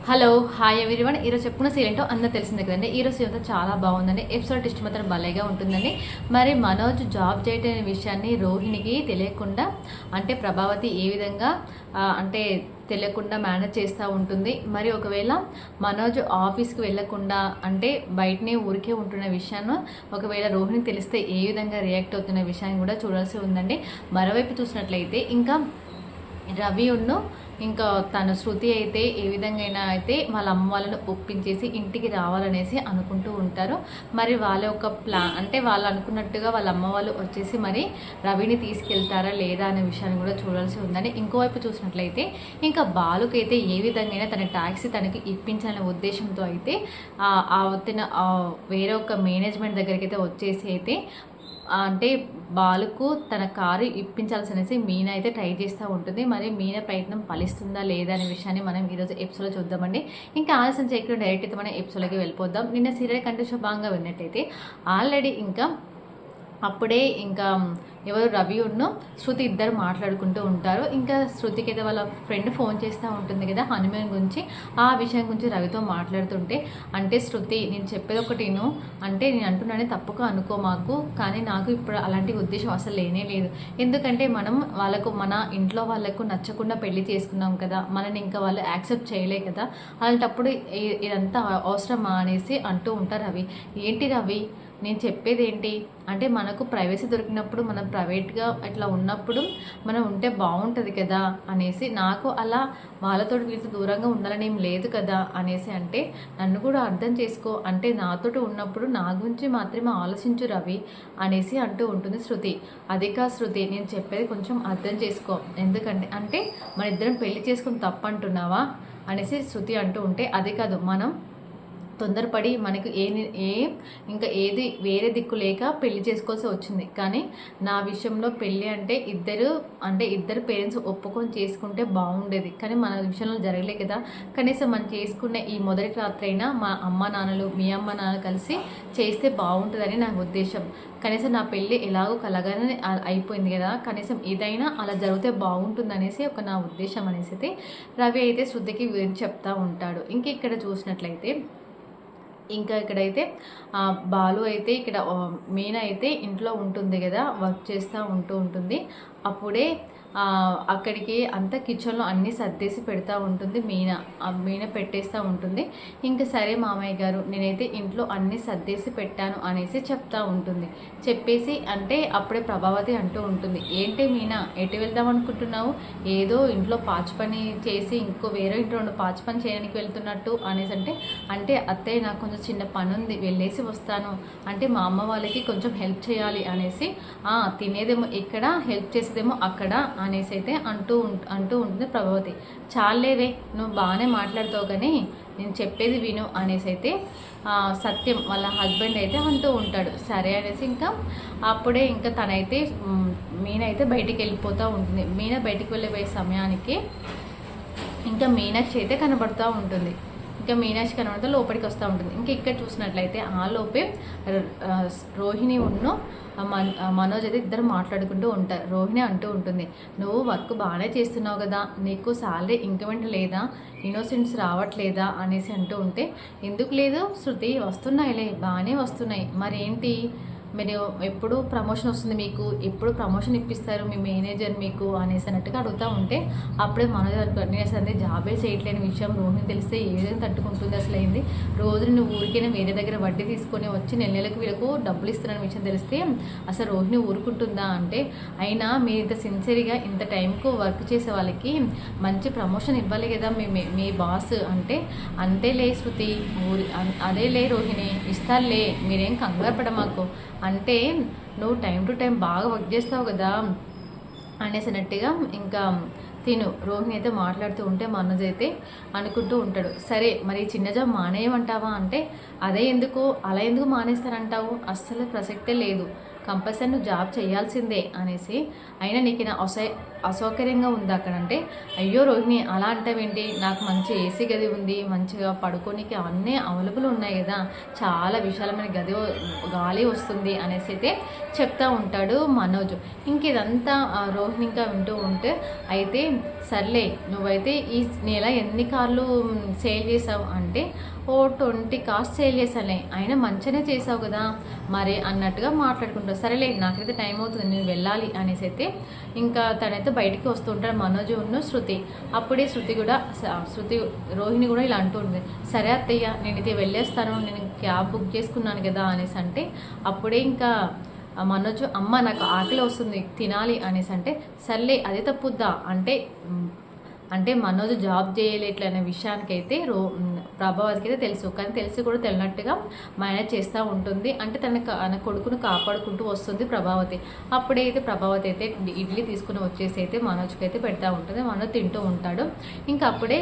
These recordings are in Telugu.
Hello hi everyone. ఈరోజు చెప్పుకున్న సీరియల్ ఏంటో అందరూ తెలిసిందే కదండి. ఈరోజు సీరియల్ చాలా బాగుందండి. ఎపిసోడ్ టెస్ట్ మాత్రం భలేగా ఉంటుందండి. మరి మనోజ్ జాబ్ చేయటం విషయాన్ని రోహిణికి తెలియకుండా అంటే ప్రభావతి ఏ విధంగా అంటే తెలియకుండా మేనేజ్ చేస్తూ ఉంటుంది. మరి ఒకవేళ మనోజ్ ఆఫీస్కి వెళ్ళకుండా అంటే బయటనే ఊరికే ఉంటున్న విషయాన్ని ఒకవేళ రోహిణి తెలిస్తే ఏ విధంగా రియాక్ట్ అవుతున్న విషయాన్ని కూడా చూడాల్సి ఉందండి. మరోవైపు చూసినట్లయితే ఇంకా రవి ఇంకా తన శృతి అయితే ఏ విధంగా అయితే వాళ్ళ అమ్మ వాళ్ళను ఒప్పించేసి ఇంటికి రావాలనేసి అనుకుంటూ ఉంటారు. మరి వాళ్ళ యొక్క ప్లాన్ అంటే వాళ్ళు అనుకున్నట్టుగా వాళ్ళ అమ్మ వాళ్ళు వచ్చేసి మరి రవిని తీసుకెళ్తారా లేదా అనే విషయాన్ని కూడా చూడాల్సి ఉందని. ఇంకోవైపు చూసినట్లయితే ఇంకా బాలుకైతే ఏ విధంగా తన ట్యాక్సీ తనకి ఇప్పించాలనే ఉద్దేశంతో అయితే వచ్చిన వేరే ఒక మేనేజ్మెంట్ దగ్గరికి అయితే వచ్చేసి అయితే అంటే బాలుకు తన కారు ఇప్పించాల్సి అనేసి మీనా అయితే ట్రై చేస్తూ ఉంటుంది. మరి మీనా ప్రయత్నం ఫలిస్తుందా లేదా అనే విషయాన్ని మనం ఈరోజు ఎపిసోడ్లో చూద్దామండి. ఇంకా ఆలస్యం చేయకుండా డైరెక్ట్ అయితే మనం ఎపిసోడ్లోకి వెళ్ళిపోద్దాం. నిన్న సీరియల్ కంటే బాగా విన్నట్టయితే ఆల్రెడీ ఇంకా అప్పుడే ఇంకా ఎవరు రవి శృతి ఇద్దరు మాట్లాడుకుంటూ ఉంటారు. ఇంకా శృతికి అయితే వాళ్ళ ఫ్రెండ్ ఫోన్ చేస్తూ ఉంటుంది కదా హనుమాన్ గురించి. ఆ విషయం గురించి రవితో మాట్లాడుతుంటే అంటే శృతి నేను చెప్పేది ఒకటి అంటే నేను అంటున్నానే తప్పుగా అనుకో మాకు, కానీ నాకు ఇప్పుడు అలాంటి ఉద్దేశం అసలు లేనే లేదు. ఎందుకంటే మనం వాళ్ళకు మన ఇంట్లో వాళ్ళకు నచ్చకుండా పెళ్లి చేసుకున్నాం కదా, మనని ఇంకా వాళ్ళు యాక్సెప్ట్ చేయలే కదా, అలాంటప్పుడు ఇదంతా అవసరమా అనేసి అంటూ ఉంటారు రవి. ఏంటి రవి నేను చెప్పేది ఏంటి అంటే మనకు ప్రైవసీ దొరికినప్పుడు మనం ప్రైవేట్గా ఇట్లా ఉన్నప్పుడు మనం ఉంటే బాగుంటుంది కదా అనేసి, నాకు అలా వాళ్ళతో వీళ్ళతో దూరంగా ఉండాలని ఏం లేదు కదా అనేసి అంటే నన్ను కూడా అర్థం చేసుకో, అంటే నాతో ఉన్నప్పుడు నా గురించి మాత్రమే ఆలోచించు రవి అనేసి అంటూ ఉంటుంది శృతి. అది కాదు శృతి నేను చెప్పేది కొంచెం అర్థం చేసుకో, ఎందుకంటే అంటే మన ఇద్దరం పెళ్లి చేసుకుని తప్పు అంటున్నావా అనేసి శృతి అంటూ ఉంటే, అది కాదు మనం తొందరపడి మనకు ఇంకా ఏది వేరే దిక్కు లేక పెళ్లి చేసుకోవాల్సి వచ్చింది. కానీ నా విషయంలో పెళ్ళి అంటే ఇద్దరు పేరెంట్స్ ఒప్పుకొని చేసుకుంటే బాగుండేది, కానీ మన విషయంలో జరగలే కదా. కనీసం మనం చేసుకునే ఈ మొదటి రాత్రి అయినా మా అమ్మ నాన్నలు మీ అమ్మ నాన్న కలిసి చేస్తే బాగుంటుందని నా ఉద్దేశం. కనీసం నా పెళ్ళి ఎలాగో కలగానే అయిపోయింది కదా, కనీసం ఏదైనా అలా జరిగితే బాగుంటుంది అనేసి ఒక నా ఉద్దేశం అనేసి అయితే రవి అయితే శృతికి చెప్తా ఉంటాడు. ఇంక ఇక్కడ చూసినట్లయితే ఇంకా ఇక్కడైతే బాలు అయితే ఇక్కడ మీనా అయితే ఇంట్లో ఉంటుంది కదా, వర్క్ చేస్తూ ఉంటుంది. అప్పుడే అక్కడికి అంతా కిచెన్లో అన్నీ సర్దేసి పెడతా ఉంటుంది మీనా పెట్టేస్తూ ఉంటుంది. ఇంకా సరే మామయ్య గారు నేనైతే ఇంట్లో అన్నీ సర్దేసి పెట్టాను అనేసి చెప్తా ఉంటుంది. చెప్పేసి అంటే అప్పుడే ప్రభావతి అంటూ ఉంటుంది, ఏంటి మీనా ఎటు వెళ్దాం అనుకుంటున్నావు, ఏదో ఇంట్లో పాచి పని చేసి ఇంకో వేరే ఇంట్లో పాచి పని చేయడానికి వెళ్తున్నట్టు అనేసి అంటే అత్తయ్య నాకు కొంచెం చిన్న పని ఉంది వెళ్ళేసి వస్తాను, అంటే మా అమ్మ వాళ్ళకి కొంచెం హెల్ప్ చేయాలి అనేసి, తినేదేమో ఇక్కడ హెల్ప్ చేసేదేమో అక్కడ అనేసి అయితే అంటూ ఉంటుంది ప్రభావతి. చాలేవే నువ్వు బాగానే మాట్లాడుతావు కానీ నేను చెప్పేది విను అనేసి అయితే సత్యం వాళ్ళ హస్బెండ్ అయితే అంటూ ఉంటాడు. సరే అనేసి ఇంకా అప్పుడే ఇంకా తనైతే మీనా అయితే బయటికి వెళ్ళిపోతూ ఉంటుంది. మీనా బయటికి వెళ్ళిపోయే సమయానికి ఇంకా మీనాక్షి అయితే కనబడుతూ ఉంటుంది. ఇంకా మీనాక్షి కనబడితే లోపలికి వస్తూ ఉంటుంది. ఇంకా ఇక్కడ చూసినట్లయితే ఆ లోపే రోహిణి మనోజ్ అయితే ఇద్దరు మాట్లాడుకుంటూ ఉంటారు. రోహిణి అంటూ ఉంటుంది, నువ్వు వర్క్ బాగానే చేస్తున్నావు కదా, నీకు శాలరీ ఇంక్రిమెంట్ లేదా, ఇన్నోసెంట్స్ రావట్లేదా అనేసి అంటూ ఉంటే, ఎందుకు లేదు శృతి వస్తున్నాయిలే బాగానే వస్తున్నాయి, మరేంటి మీరు ఎప్పుడు ప్రమోషన్ వస్తుంది, మీకు ఎప్పుడు ప్రమోషన్ ఇప్పిస్తారు మీ మేనేజర్ మీకు అనేసి అన్నట్టుగా అడుగుతూ ఉంటే అప్పుడే మనోజ్ అంటే జాబే చేయట్లేని విషయం రోహిణి తెలిస్తే ఏ విధంగా తట్టుకుంటుంది, అసలు అయింది రోజు నువ్వు ఊరికైనా వేరే దగ్గర వడ్డీ తీసుకొని వచ్చి నెలలకు వీళ్ళకు డబ్బులు ఇస్తున్నారని విషయం తెలిస్తే అసలు రోహిణి ఊరుకుంటుందా అంటే, అయినా మీరు ఇంత సిన్సియర్గా ఇంత టైంకు వర్క్ చేసే వాళ్ళకి మంచి ప్రమోషన్ ఇవ్వాలి కదా మీ బాస్ అంటే, అంతేలే శృతి అదేలే రోహిణి ఇస్తాలే మీరేం కంగారు పడ మాకు, అంటే నువ్వు టైం టు టైం బాగా వర్క్ చేస్తావు కదా అనేసినట్టుగా ఇంకా రోహిణి అయితే మాట్లాడుతూ ఉంటే మనోజ్ అయితే అనుకుంటూ ఉంటాడు, సరే మరి చిన్న జాబ్ మానేయమంటావా అంటే, అలా ఎందుకు మానేస్తారంటావు, అస్సలు ప్రసక్తే లేదు, కంపల్సరీ నువ్వు జాబ్ చేయాల్సిందే అనేసి, అయినా నీకు అసౌకర్యంగా ఉంది అక్కడ అంటే, అయ్యో రోహిణి అలా అంటావేంటి, నాకు మంచి ఏసీ గది ఉంది, మంచిగా పడుకోనికి అన్నీ అవైలబుల్ ఉన్నాయి కదా, చాలా విశాలమైన గది గాలి వస్తుంది అనేసి అయితే చెప్తా ఉంటాడు మనోజ్. ఇంక ఇదంతా రోహిణి ఇంకా వింటూ ఉంటే అయితే సర్లే నువ్వైతే ఈ నెల ఎన్ని కార్లు సేల్ చేసావు అంటే, ఓ 20 కార్స్ సేల్ చేశానులే, అయినా మంచిగానే చేసావు కదా మరి అన్నట్టుగా మాట్లాడుకుంటావు. సరేలే నాకైతే టైం అవుతుంది నేను వెళ్ళాలి అనేసి అయితే ఇంకా తనైతే బయటికి వస్తూ ఉంటాడు మనోజ్ ఉన్న శృతి. అప్పుడే రోహిణి కూడా ఇలా అంటూ ఉంటుంది, సరే అత్తయ్య నేనైతే వెళ్ళేస్తాను, నేను క్యాబ్ బుక్ చేసుకున్నాను కదా అనేసి అంటే, అప్పుడే ఇంకా మనోజ్ అమ్మ నాకు ఆకలి వస్తుంది తినాలి అనేసి అంటే, సర్లే అదే తప్పుద్దా అంటే మనోజ్ జాబ్ చేయలేట్లనే అనే విషయానికైతే ప్రభావతికి అయితే తెలుసు, కానీ తెలిసి కూడా తెలియనట్టుగా మేనేజ్ చేస్తూ ఉంటుంది. అంటే తన కొడుకును కాపాడుకుంటూ వస్తుంది ప్రభావతి. అప్పుడైతే ప్రభావతి అయితే ఇడ్లీ తీసుకుని వచ్చేసి అయితే మనోజ్కి అయితే పెడతా ఉంటుంది. మనోజ్ తింటూ ఉంటాడు. ఇంకా అప్పుడే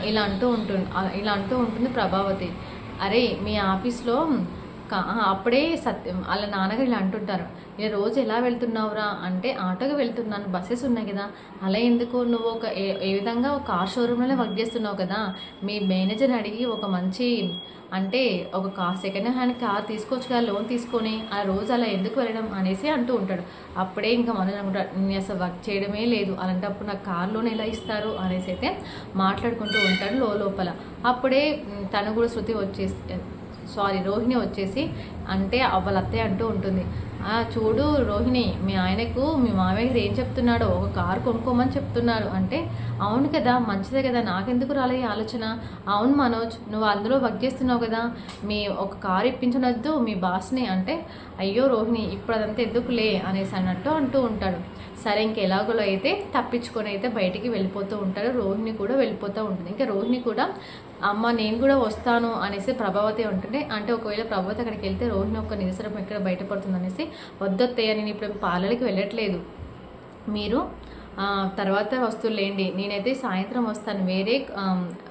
ఇలా అంటూ ఉంటుంది ప్రభావతి, అరే మీ ఆఫీస్లో అప్పుడే సత్యం వాళ్ళ నాన్నగారు ఇలా అంటుంటారు, ఇలా రోజు ఎలా వెళ్తున్నావురా అంటే, ఆటోకి వెళ్తున్నాను, బస్సెస్ ఉన్నాయి కదా, అలా ఎందుకు నువ్వు ఏ విధంగా ఒక కార్ షోరూంలోనే వర్క్ చేస్తున్నావు కదా, మీ మేనేజర్ని అడిగి ఒక మంచి అంటే ఒక సెకండ్ హ్యాండ్ కార్ తీసుకోవచ్చు కదా లోన్ తీసుకొని, ఆ రోజు అలా ఎందుకు వెళ్ళడం అనేసి అంటూ ఉంటాడు. అప్పుడే ఇంకా మనం అనుకుంటాడు, నేను అసలు వర్క్ చేయడమే లేదు, అలాంటప్పుడు నాకు కార్ లోన్ ఎలా ఇస్తారు అనేసి అయితే మాట్లాడుకుంటూ ఉంటాడు లోపల. అప్పుడే తను కూడా రోహిణి వచ్చేసి అంటే వాళ్ళ అత్తయ్య అంటూ ఉంటుంది, చూడు రోహిణి మీ ఆయనకు మీ మామయ్య గారు ఏం చెప్తున్నాడో, ఒక కారు కొనుక్కోమని చెప్తున్నారు అంటే, అవును కదా మంచిదే కదా, నాకెందుకు రాలే ఆలోచన, అవును మనోజ్ నువ్వు అందులో వర్క్ చేస్తున్నావు కదా, ఒక కారు ఇప్పించనొద్దు మీ బాస్ని అంటే, అయ్యో రోహిణి ఇప్పుడు అదంతా ఎందుకులే అనేసి అంటూ ఉంటాడు. సరే ఇంకెలాగోలో అయితే తప్పించుకొని అయితే బయటికి వెళ్ళిపోతూ ఉంటాడు. రోహిణి కూడా వెళ్ళిపోతూ ఉంటుంది. ఇంకా రోహిణి కూడా అమ్మ నేను కూడా వస్తాను అనేసి ప్రభావతి ఉంటుంటే, అంటే ఒకవేళ ప్రభావతి అక్కడికి వెళ్తే రోహిణి ఒక నిరసనం ఎక్కడ బయటపడుతుంది అనేసి, వద్దొత్తయ్య నేను ఇప్పుడు పార్లర్కి వెళ్ళట్లేదు, మీరు తర్వాత వస్తువులేండి, నేనైతే సాయంత్రం వస్తాను,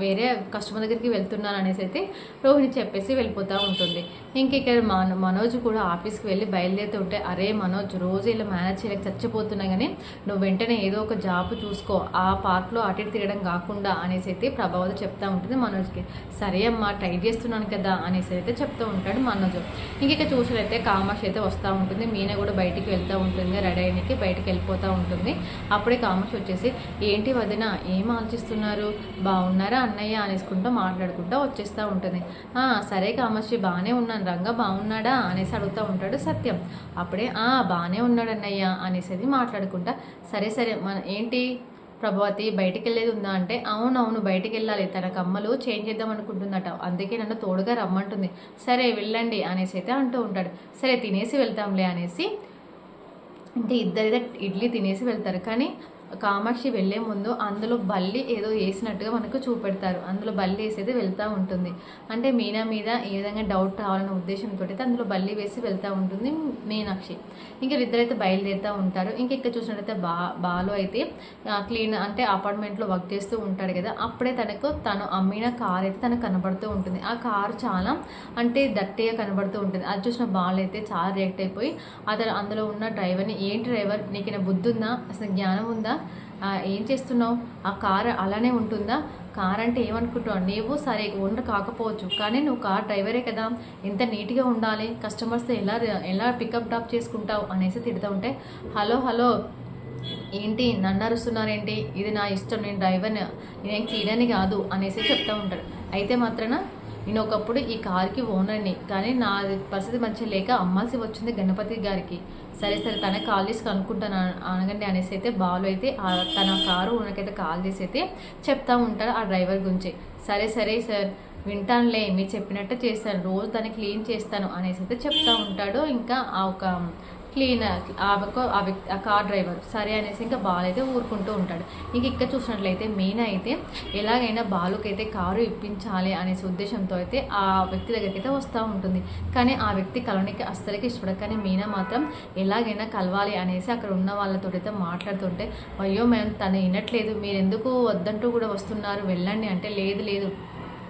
వేరే కస్టమర్ దగ్గరికి వెళ్తున్నాను అనేసి అయితే రోహిణి చెప్పేసి వెళ్ళిపోతూ ఉంటుంది. ఇంక ఇక్కడ మనోజ్ కూడా ఆఫీస్కి వెళ్ళి బయలుదేరుతూ ఉంటే, అరే మనోజ్ రోజు ఇలా మేనేజ్ చేయలేక చచ్చిపోతున్నా కానీ నువ్వు వెంటనే ఏదో ఒక జాబ్ చూసుకో, ఆ పార్క్లో అటు ఇటు తిరగడం కాకుండా అనేసి అయితే ప్రభావతి చెప్తూ ఉంటుంది మనోజ్కి. సరే అమ్మ ట్రై చేస్తున్నాను కదా అనేసి అయితే చెప్తూ ఉంటాడు మనోజ్. ఇంక చూసినైతే కామాక్షి అయితే వస్తూ ఉంటుంది, మీనా కూడా బయటికి వెళ్తూ ఉంటుంది, రెడీ అయినకి బయటికి వెళ్ళిపోతూ ఉంటుంది. అప్పుడే కామాక్షి వచ్చేసి, ఏంటి వదిన ఏం ఆలోచిస్తున్నారు, బాగున్నారా అన్నయ్య అనేసుకుంటూ మాట్లాడుకుంటూ వచ్చేస్తూ ఉంటుంది. సరే కామాక్షి బాగానే ఉన్నాను, రంగా బాగున్నాడా అనేసి అడుగుతూ ఉంటాడు సత్యం. అప్పుడే బాగానే ఉన్నాడు అన్నయ్య అనేసి మాట్లాడుకుంటా, సరే ఏంటి ప్రభావతి బయటికి వెళ్ళేది ఉందా అంటే, అవునవును బయటికి వెళ్ళాలి, తన కమ్మలు చేంజ్ చేద్దాం అనుకుంటుందట, అందుకే నన్ను తోడుగా రమ్మంటుంది, సరే వెళ్ళండి అనేసి అయితే అంటూ ఉంటాడు. సరే తినేసి వెళ్తాంలే అనేసి ఇంకా ఇద్దరిదే ఇడ్లీ తినేసి వెళ్తారు. కానీ కామాక్షి వెళ్ళే ముందు అందులో బల్లి ఏదో వేసినట్టుగా మనకు చూపెడతారు. అందులో బల్లి వేసి అయితే వెళ్తూ ఉంటుంది. అంటే మీనా మీద ఈ విధంగా డౌట్ రావాలనే ఉద్దేశంతో అయితే అందులో బల్లి వేసి వెళ్తూ ఉంటుంది మీనాక్షి. ఇంకా ఇద్దరైతే బయలుదేరుతూ ఉంటారు. ఇక్కడ చూసినట్టయితే బాలు అయితే క్లీన్ అంటే అపార్ట్మెంట్లో వర్క్ చేస్తూ ఉంటాడు కదా, అప్పుడే తను అమ్మిన కార్ అయితే తనకు కనబడుతూ ఉంటుంది. ఆ కార్ చాలా అంటే దట్టిగా కనబడుతూ ఉంటుంది. అది చూసిన బాలు అయితే చాలా రియాక్ట్ అయిపోయి అందులో ఉన్న డ్రైవర్ని, ఏంటి డ్రైవర్ నీకు బుద్ధి ఉందా, అసలు జ్ఞానం ఉందా, ఏం చేస్తున్నావు, ఆ కార్ అలానే ఉంటుందా, కార్ అంటే ఏమనుకుంటున్నావు, నీవు సరే ఓనర్ కాకపోవచ్చు కానీ నువ్వు కార్ డ్రైవరే కదా, ఎంత నీట్గా ఉండాలి, కస్టమర్స్తో ఎలా పికప్ డ్రాప్ చేసుకుంటావు అనేసి తిడుతూ ఉంటే, హలో ఏంటి నన్ను అరుస్తున్నారేంటి, ఇది నా ఇష్టం, నేను డ్రైవర్ని, నేనేం క్లీనర్ని కాదు అనేసి చెప్తూ ఉంటాడు. అయితే మాత్రాన నేను ఒకప్పుడు ఈ కార్కి ఓనర్ని, కానీ నా పరిస్థితి మంచిగా లేక అమ్మాల్సి వచ్చింది గణపతి గారికి, సరే తనకి కాల్ చేసి కనుక్కుంటాను అనగండి అనేసి అయితే బాలు అయితే తన కారు ఓనర్కైతే కాల్ చేసి అయితే చెప్తా ఉంటారు ఆ డ్రైవర్ గురించి. సరే సార్ వింటానులే, మీరు చెప్పినట్టు చేస్తాను, రోజు దాన్ని క్లీన్ చేస్తాను అనేసి అయితే చెప్తా ఉంటాడు. ఇంకా క్లీనర్ ఆ కార్ డ్రైవర్ సరే అనేసి ఇంకా బాలు అయితే ఊరుకుంటూ ఉంటాడు. ఇక్కడ చూసినట్లయితే మీనా అయితే ఎలాగైనా బాలుకైతే కారు ఇప్పించాలి అనేసి ఉద్దేశంతో అయితే ఆ వ్యక్తి దగ్గరికి అయితే వస్తూ ఉంటుంది. కానీ ఆ వ్యక్తి కలవడానికి అస్సలకి ఇష్టపడదు. కానీ మీనా మాత్రం ఎలాగైనా కలవాలి అనేసి అక్కడ ఉన్న వాళ్ళతో అయితే మాట్లాడుతుంటే, అయ్యో మేము తను వినట్లేదు, మీరు ఎందుకు వద్దంటూ కూడా వస్తున్నారు, వెళ్ళండి అంటే, లేదు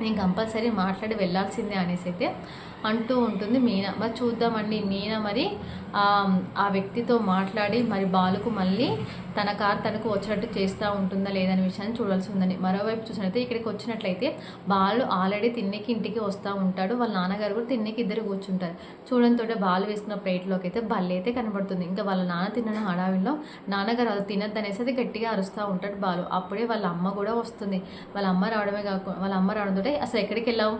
నేను కంపల్సరీ మాట్లాడి వెళ్ళాల్సిందే అనేసి అయితే అంటూ ఉంటుంది మీనా. మరి చూద్దామండి మీనా మరి ఆ వ్యక్తితో మాట్లాడి మరి బాలుకు మళ్ళీ తన కార్ తనకు వచ్చేటట్టు చేస్తూ ఉంటుందా లేదనే విషయాన్ని చూడాల్సి ఉందండి. మరోవైపు చూసినట్లయితే ఇక్కడికి వచ్చినట్లయితే బాలు ఆల్రెడీ తిన్నికి ఇంటికి వస్తూ ఉంటాడు, వాళ్ళ నాన్నగారు కూడా తిన్నికి ఇద్దరు కూర్చుంటారు. చూడంతో బాలు వేసుకున్న ప్లేట్లోకి అయితే బల్లి అయితే కనబడుతుంది. ఇంకా వాళ్ళ నాన్న తిన్న హడావిలో నాన్నగారు అది తినద్దనేసి అది గట్టిగా అరుస్తూ ఉంటాడు బాలు. అప్పుడే వాళ్ళ అమ్మ కూడా వస్తుంది. వాళ్ళ అమ్మ రావడంతో అసలు ఎక్కడికి వెళ్ళావు,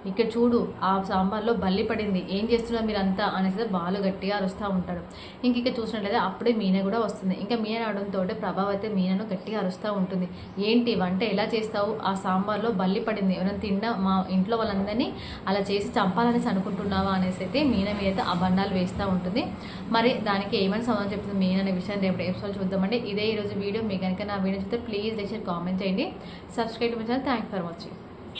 ఇక్కడ చూడు ఆ సాంబార్లో బల్లి పడింది, ఏం చేస్తున్నారు మీరంతా అనేసి బాలు గట్టిగా అరుస్తూ ఉంటాడు. ఇంక చూసినట్లయితే అప్పుడే మీన కూడా వస్తుంది. ఇంకా మీన రావడంతో ప్రభావ్ అయితే మీనను గట్టిగా అరుస్తూ ఉంటుంది. ఏంటి వంట ఎలా చేస్తావు, ఆ సాంబార్లో బల్లి పడింది, ఎవరైనా తిన్నా మా ఇంట్లో వాళ్ళందరినీ అలా చేసి చంపాలనేసి అనుకుంటున్నావా అనేసి అయితే మీన మీద అయితే అబండాలు వేస్తూ ఉంటుంది. మరి దానికి ఏమైనా సమాధానం చెప్తుంది మీన అనే విషయాన్ని రేపు ఎపిసోడ్ చూద్దామండి. ఇదే ఈరోజు వీడియో. మీకు కనుక నా వీడియో చూస్తే ప్లీజ్ లైక్ షేర్ కామెంట్ చేయండి, subscribe to my channel. Thanks for watching.